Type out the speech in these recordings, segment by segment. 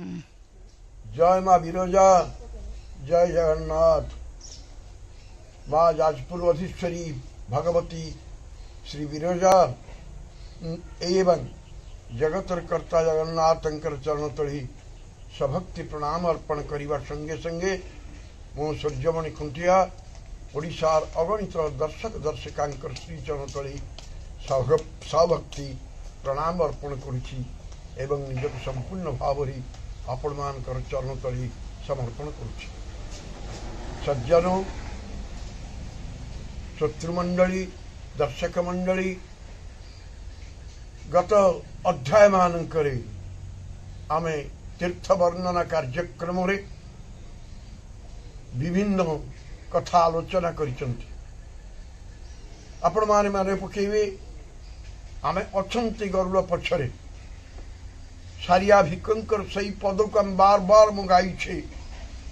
जय माँ विरजा, जय जगन्नाथ। माँ जाजपुर अधीश्वरी भगवती श्री विरजा एवं जगतर कर्ता जगन्नाथ चरण तली सभक्ति प्रणाम अर्पण करने संगे संगे मो सूर्यमणि खुंटिया ओडिशार अगणित दर्शक दर्शिका श्री चरण तली सभक्ति प्रणाम अर्पण करुछि एवं निजक संपूर्ण भाव आपण मान चरण तली समर्पण करुछि। सज्जनों, शत्रुमंडली, दर्शक मंडली, गत अध्याय मानकरे आमे तीर्थ वर्णना कार्यक्रम रे विभिन्न कथा आलोचना करिसंती। आपण माने माने पकेबे आमे अछंती गरुड़ पछरे सारिया भिकंकर सही पद को हम बार बार मुगाई छे।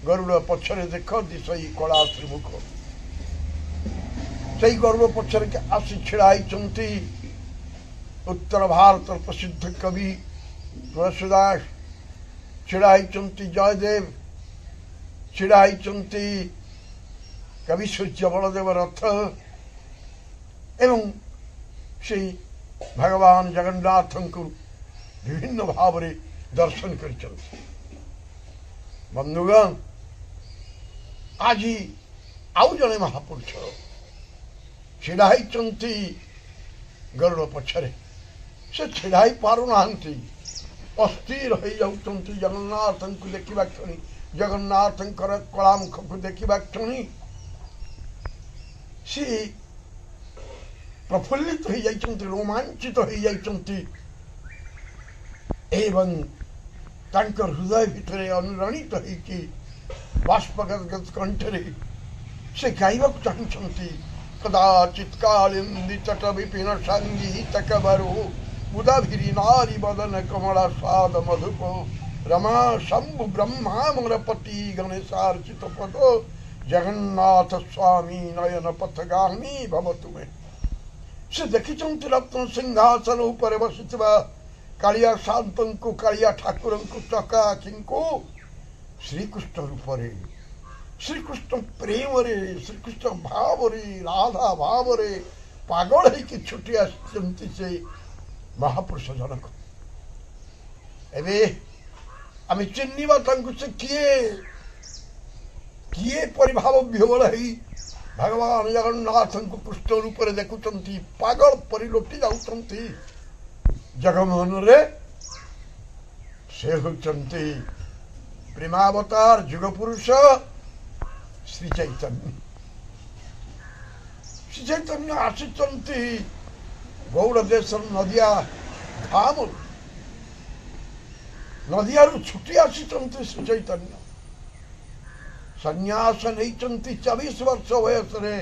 गरुड़ पछरे देखती सही कला श्रीमुख सही गरुड़ पछरे के आसी छिड़ाई उत्तर भारत प्रसिद्ध कवि तुलसीदास, छिड़ाई जयदेव, छिड़ाई कवि सूर्य बलदेव रथ एवं श्री भगवान जगन्नाथ को विभिन्न भाव रे दर्शन कर। बंधुगण, आज आउ जने महापुरुष छिड़ाई गरुड़ पछरे से छिड़ाई पारुना अस्थिर हो जाउछंती जगन्नाथ को देखा क्षणी, जगन्नाथ कला मुख को देखा क्षणी सी प्रफुल्लित हो जाइछंती, रोमांचित हो जाइछंती एवं तांकर हृदय भितर अनुरणित होइकी बाष्पगदगद कंठरे से गाइबाक चाहुछंती। कदाचित कालिंदी तट विपिन संगीत कबरो उदाभिरी नारी बदन कमला स्वाद मधुको रमा शंभु ब्रह्मा मरपति गणेशार्चित पदो जगन्नाथ स्वामी नयन पथगामी भवतु में। से देखिछंती रत्न सिंहासन ऊपर बसिथिबा कालिया शांतंकु, कालिया ठाकुरंकु, चका किंकु श्रीकृष्ण रूप रे, श्रीकृष्ण प्रेम रे, श्रीकृष्ण भाव रे, राधा भाव रे पागल है छुटी आसती से महापुरुष जनक। एबे आम चिन्हवा से किए किए परिभाव विह्वल है भगवान जगन्नाथ को कृष्ण रूप रे देखुचंती, पागल परि लोटी जाउचंती जगमोहन रे। से होचंती प्रेमावतार जुग पुरुष श्री चैतन्य। श्री चैतन्य आसिचंती गौड़ देश नदिया धाम नदियारू छुटी आसिचंती श्री चैतन्य। संन्यास नहीं 24 वर्ष वयस रे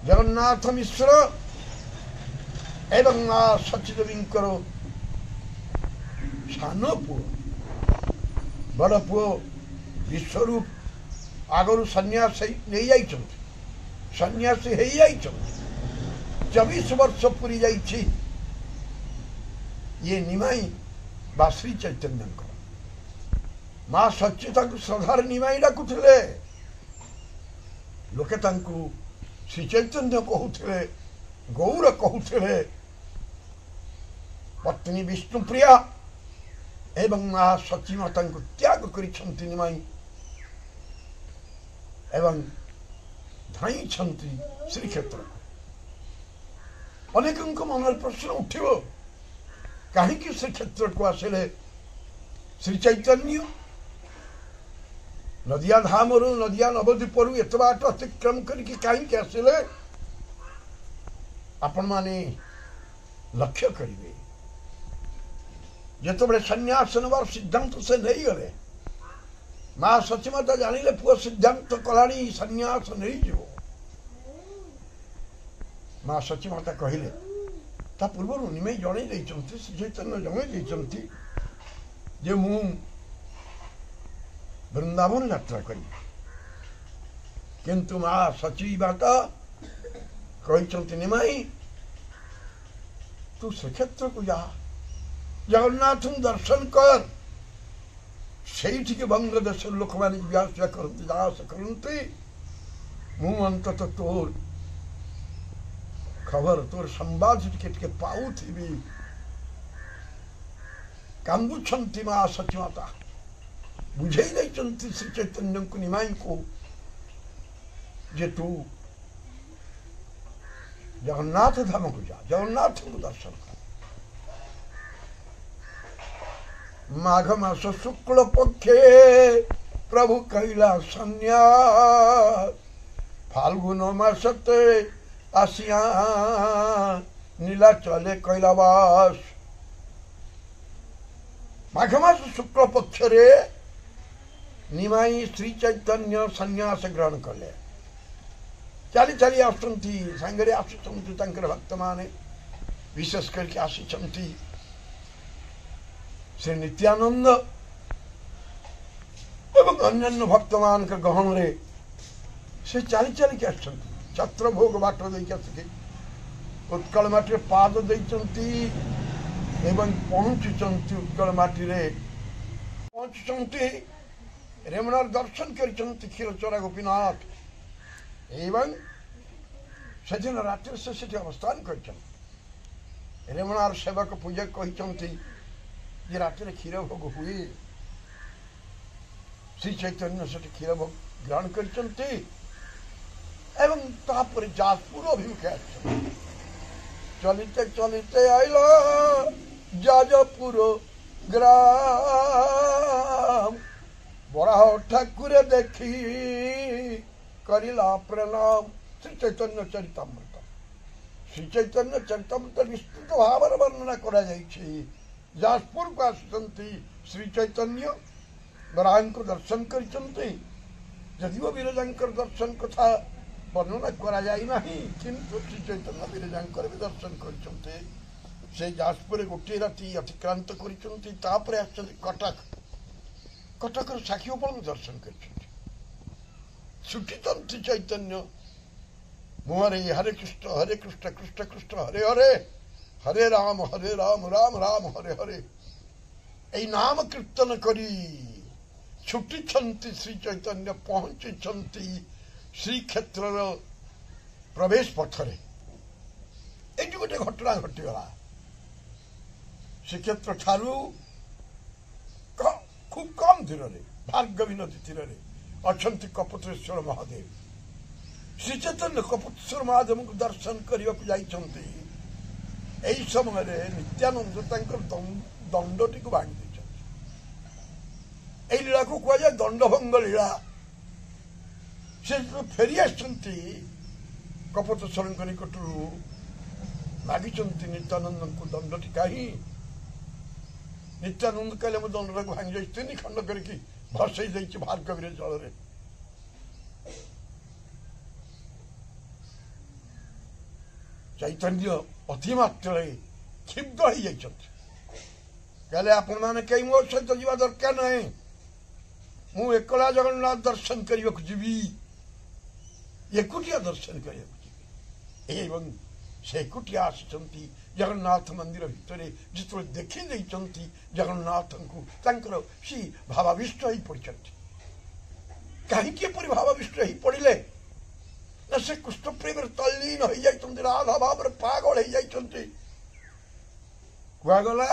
जगन्नाथ मिश्र एवं मां सचदेवींकर सान पुओ बड़ पुओ विश्वरूप आगरू सन्यास नहीं जाइछंती, सन्यासी हो जाइछंती। 24 वर्ष पूरी जाइछि ये निमाई बा श्री चैतन्य मां सच्चिता श्रद्धार निमाई डाकुथिले। लोके तांकु श्री चैतन्य कहूथिले, गौर कहूथिले। पत्नी विष्णुप्रिया एवं मां सची माता को त्याग करिछंती निमाई एवं धाई श्रीक्षेत्र। अनेकों मन प्रश्न उठिबो कहीं श्रीक्षेत्र को आसिले श्री चैतन्य नदिया धाम नदिया नवद्वीपरू एत बाट अतिक्रम करके कहीं आसिले। आपण माने लक्ष्य करिवे जिते बड़े सन्यास नवार सिद्धांत से नहीं गले मां सचीमाता जानिले पुओ सिद्धांत कलानी सन्यास नहीं जीव। मां सचीमाता कहले ता पूर्व निमे जणे देइचंती श्री चैतन्य जणे देइचंती जे मु वृंदावन यात्रा करी, किंतु मां सची माता कहिचंती निमाई तू श्रीक्षेत्र को जा, जगन्नाथ दर्शन कर से बंग देश लोक मैंने करते मु अंतत तोर खबर तोर संवाद टिके पाऊथी कांदुंट माँ सचमाता बुझे श्री चैतन्य को निमाई को जे तू जगन्नाथ धाम को जा जगन्नाथ को दर्शन कर। माघ मास शुक्ल पक्षे प्रभु कैला संन्यास फाल्गुन मासते आसिया नीला चले कैलावास। माघ मास शुक्ल पक्ष रे निमाई श्री चैतन्य संन्यास ग्रहण कले चली चली आसुंती सांगरे आसुचंती तंकर भक्त माने विशेष करके आसुचंती श्री नित्यानंद एवं अन्य भक्त मान के गहन रे से चली चली के आसुचंती छत्र भोग बाट देके आसके उत्कल माटी पाद देचंती एवं पहुंचुचंती उत्कल माटी रे पहुंचुचंती रेमणार दर्शन करिचंती क्षीरचोरा गोपीनाथ एवं सेदिन रात्रि से सेठी अवस्थान करिचंती रेमणार सेवक पूजा कहिचंती जे रात्रि क्षीर भोग हुए श्री चैतन्य से क्षीर भोग ग्रहण करिचंती एवं तापर जाजपुर अभिमुखे चलिते चलिते आइल जाजपुर ग्राम बराह ठाकुर देखी करिला प्रणाम। श्री चैतन्य चरितामृत श्री चैतन्य चरितामृत विस्तृत भाव वर्णना करा जाइछि। जाजपुर को आसुचंती श्री चैतन्य बराह को दर्शन करिचंती यदिव विरजांकर दर्शन कथा वर्णना करा जाई नाही किंतु श्री चैतन्य विरजांकर भी दर्शन करिचंती से जाजपुर गोटे राति अतिक्रांत करिचंती तापरे आछंती कटक कटकर साखीगोपाल दर्शन करिचंती छुटिचंती चैतन्य मुहरे हरे कृष्ण कृष्ण कृष्ण हरे हरे हरे राम राम राम हरे हरे ए नाम कीर्तन करी छुटिचंती श्री चैतन्य पहुंचीचंती श्री क्षेत्र प्रवेश पथरे ये गोटे घटना घटीगला श्रीक्षेत्र ठारू खूब कम दूर भार्गवी नदी तीर अच्छा कपतेश्वर महादेव श्री चैतन्य कपतेश्वर महादेव को दर्शन करने को जाइछंती एई समय नित्यानंद दंडटी को भांगी देछंती। लीला को कह जाए दंडभंग लीला से फेरी आसुचंती कपतेश्वर निकटू मागिचंती नित्यानंद को दंडटी कहीं नित्यानंद कहले मो दंड को भांगी जाइए तीन खंड करके भसई जाइए भार्गवी जल रे चैतन्य अतिमात्र क्षिब्ध हो जाते आपण मैंने कहीं मो सहित जावा दरकार नहीं मु एकला जगन्नाथ दर्शन करने को जीवी एकुटिया दर्शन करने को जीवी एवं से एकुटिया आसुचंती जगन्नाथ मंदिर भितर जिते देखी देइचंती जगन्नाथ को तांकर सी भावाविष्ट हो पड़ती कहीं भावाविष्ट हो पड़े ना से कृष्ण प्रेम तल्लीन हो जाइचंती राधा भाव पागल हो जाइचंती कुआगला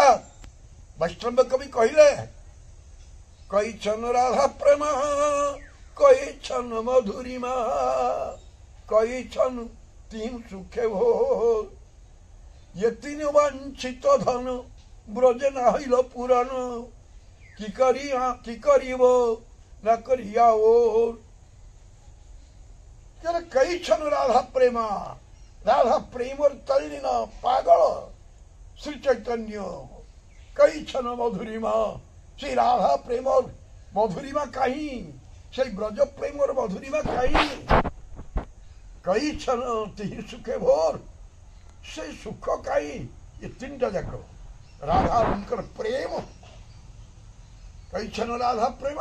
वैष्णव कवि कहले कई छन राधा प्रेम कई छन मधुरिमा कई छन तीन सुखे हो ये तीन वांछित धन ब्रज नाहिल पुराण की करिबो न करिया ओर कई छन राधा प्रेम तल्लीन पागल श्री चैतन्य कई छन मधुरिमा से राधा प्रेम मधुरिमा कहीं से ब्रज प्रेम मधुरिमा कहीं कई छन तीन सुखे भोर से सुख कहीं ये तीन टा जाक राधा प्रेम कई छन राधा प्रेम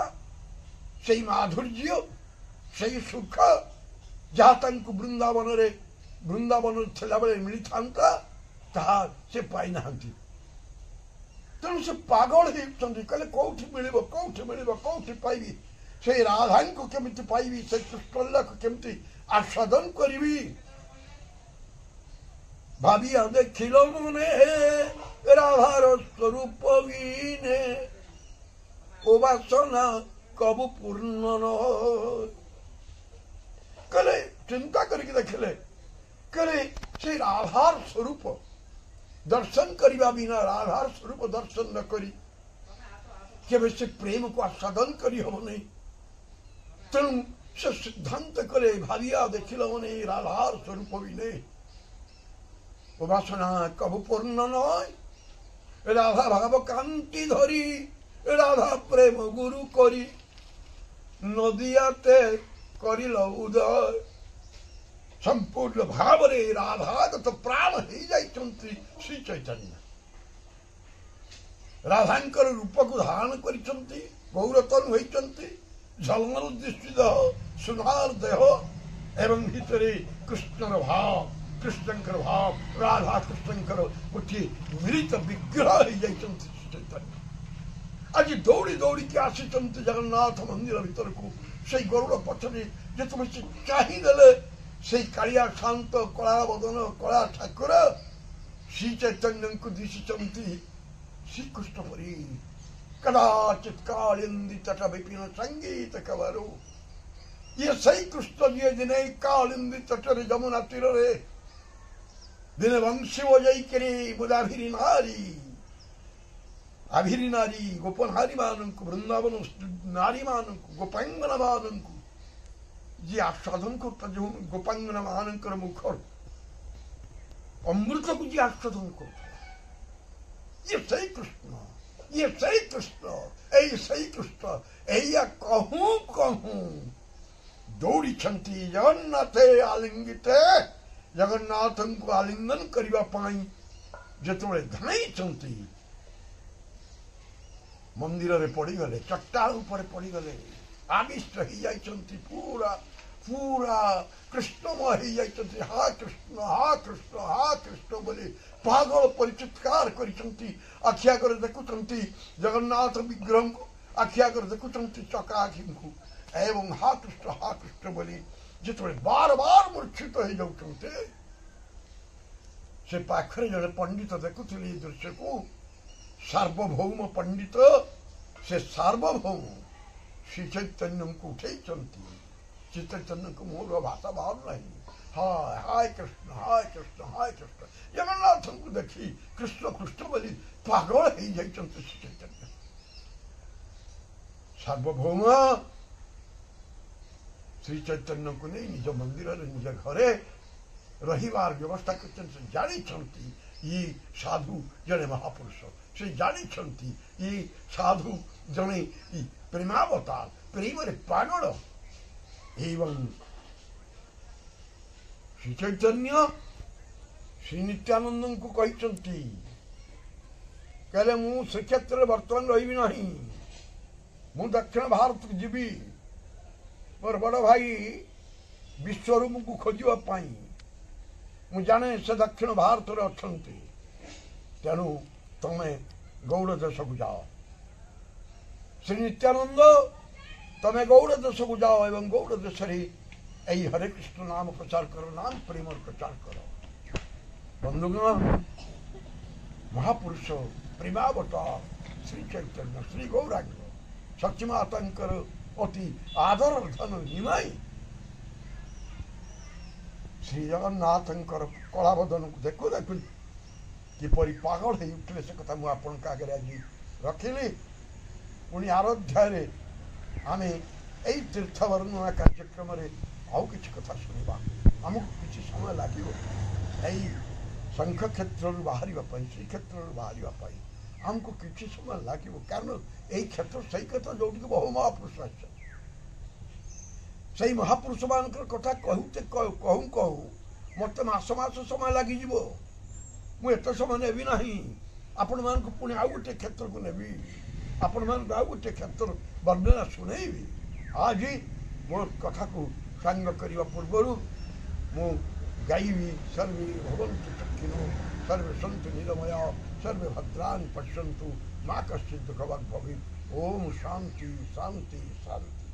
से माधुर्य से सुख जहाँ वृंदावन थिला बेले मिली था से पाई ना तेणु से पागल होती कहले कौटी मिल कौटी पाइबी से राधा को केमिति पाइबी से कृष्णलीला को केमिति आस्वादन करी भाविया देखिल मने राधार स्वरूप बीने ओ वासना कबु पूर्ण न कहले चिंता करके देखले कहले से राधार स्वरूप दर्शन करने बिना राधार स्वरूप दर्शन न करी केवल से प्रेम को आस्वादन करी हम नहीं तेणु से सिद्धांत करे भाविया देखिल मने राधार स्वरूप भी नहीं उपासना कबु पूर्ण नय राधा भाव कांति धरी राधा प्रेम गुरु करी नदियाते करिल उदय संपूर्ण भाव रे राधागत प्राण हो जाइछन्ति श्री चैतन्य राधांकर रूप को धारण करिछन्ति गौरतन होइछन्ति झलमल दृष्टिद सुनार देह एवं भितरे कृष्णर भाव कृष्णंकर भाव राधा कृष्णंकर गोटे मिलित विग्रह हो जाइछन्ति श्री चैतन्य आज दौड़ी दौड़ी के आसिछन्ति जगन्नाथ मंदिर भीतर को से गरुड़ पछरे जे तुम से चाहिदेले से कालिया शांत कला बदन कला ठाकुर श्री चैतन्य को दिशिचन्ति श्रीकृष्ण परी कदाचित कालिंदी तट विपिन संगीत कवरो ये सही कृष्ण जी दिने कालिंदी तट जमुना तीर रे दिने वंशी बजाई करे बुदाभिरी नारी गोपनारी मानक वृंदावन नारी मानक गोपांगना मानक जी आस्वादन करता जो गोपांगना मानकर मुखर अमृत को जी आस्वादन करता ये सही कृष्ण ऐ सही कृष्ण ऐया कहूं दौड़ी छंती जगन्नाथ आलिंगिते जगन्नाथ को आलिंगन करबा पाई जेतोळे धाई छंती मंदिर रे पड़ी गले चट्टान ऊपर पड़ी गले आविष्ट ही जाइछन्ति पूरा पूरा कृष्णमय ही जाइछन्ति हा कृष्ण बोले पागल परिचितकार करिछन्ति आखिया कर देखुछन्ति जगन्नाथ विग्रह को आखिया कर देखुछन्ति चका आखि को एवं हा कृष्ण बोली जेतबे बार बार मूर्छित हो जाउछन्ति से पाखरे जने पंडित देखुथिले दृश्य को सार्वभौम पंडित से सार्वभौम श्री चैतन्य को उठे श्री चैतन्य को मोर भाषा बाहर नहीं हाय हाय कृष्ण जगन्नाथ को देखी कृष्ण बोली पागल हो जाइए श्री चैतन्य सार्वभौम श्री चैतन्य को नहीं निज मंदिर निज घरे रहिबार व्यवस्था करते जानी ये साधु जने महापुरुष से जानी ये साधु जने प्रेमावतार प्रेम पागल एवं श्री चैतन्य श्री नित्यानंद को कहते कहले मु श्रीक्षेत्र बर्तमान रही नहीं मु दक्षिण भारत को जीवी मोर बड़ भाई विश्वरूप को खोजापी मु जाने से दक्षिण भारत रे अछंती तेणु तमे गौड़ देश को जाओ श्री नित्यानंद तमे गौड़ देश को जाओ एवं गौड़ देश यही हरे कृष्ण नाम प्रचार करो नाम प्रेम प्रचार करो बंधुगण महापुरुष प्रेमावतार श्री चैतन्य श्री गौरांग सचमातांकर अति आदर धन निमाई श्री जगन्नाथ कलाबदन को देखु देखु किपरि पागल हो उठे से कथा मुझे आपण आगे आज रखिली पुणी आराध्याय आम यही तीर्थ वर्णना कार्यक्रम आउ कि कथा शुणा आमको किसी समय लगे यही शंख क्षेत्र बाहर श्रीक्षेत्र बाहर आमको किसी समय लगे कारण यही क्षेत्र से क्षेत्र जो बहु महापुरुष आस से महापुरुष मान कथा कहते कहूँ कहूँ मत मास समय लगिज मुझे समय नेबी ना आपण मान पुणी आउ गोटे क्षेत्र को नेबी आपण मान आउ गोटे क्षेत्र वर्णना शुणेबी आज मो कथा को सांग करने पूर्वर मु गायबी सर्वे भवन्तु सुखिनो सर्वे सन्तु निरामया सर्वे भद्राणि पश्यन्तु मां कश्चित् दुःखभाग् भवेत्। ओम शांति शांति शांति।